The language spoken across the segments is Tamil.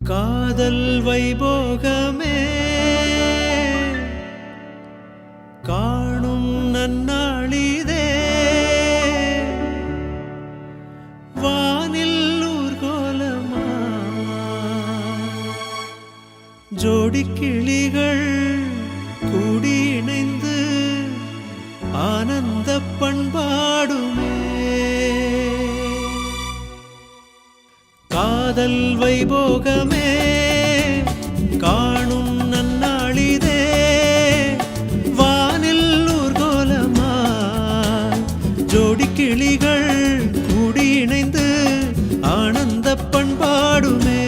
காதல் வைபோகமே காணும் நன்னாளிதே வானில் ஊர்கோலமா ஜோடி கிளிகள் கூடி இணைந்து ஆனந்த பண்பாடுமே காதல் வைபோகமே காணும் நன்னாளிதே வானில் ஊர்கோலமா ஜோடி கிளிகள் கூடி இணைந்து ஆனந்த பண்பாடுமே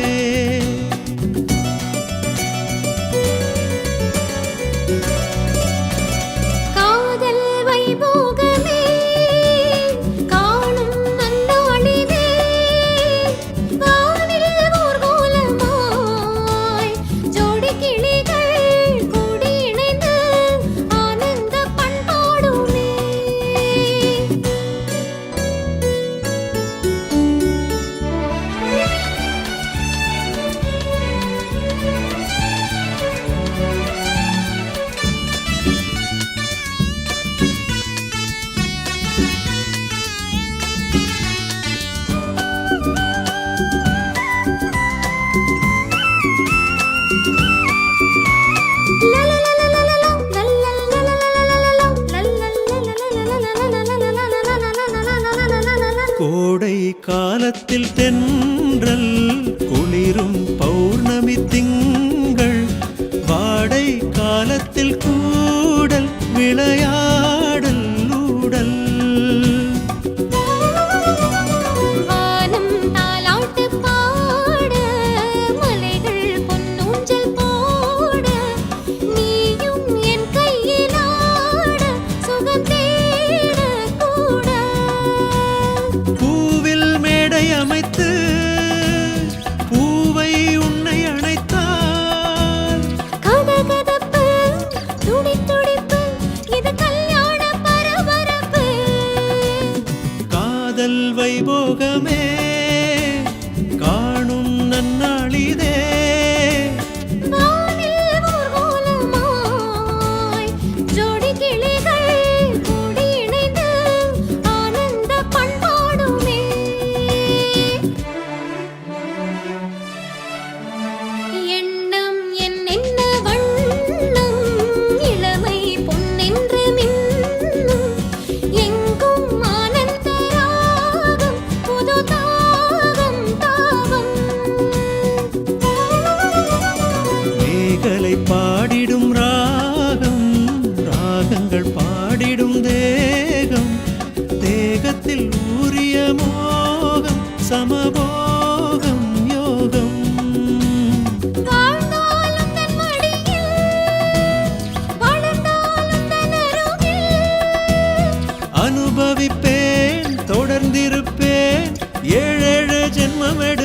கோடை காலத்தில் தென்றல் குளிரும் பௌர்ணமி திங்கள் வாடை காலத்தில் கூடல் விளையாடல் ஊடல் அமைத்து பூவை உன்னை அணைத்தால் கதகதப்பு துடிதுடிப்பு இது கல்யாண பரபரப்பு காதல் வைபோகமே காணும் நன்னாளிதே வானில் ஊர்கோலமாய் ஜோடி கிளிகள் கூடி இணைந்து ஆனந்த பண்பாடுமே பாடிடும் ராகம் ராகங்கள் பாடிடும் தேகம் தேகத்தில் ஊறிய மோகம் சமபோகம் யோகம் வாழ்ந்தாலும் தன் மடியில் வளர்ந்தாலும் தன் அருகில் அனுபவிப்பேன் தொடர்ந்திருப்பேன் ஏழேழு ஜென்மமெடு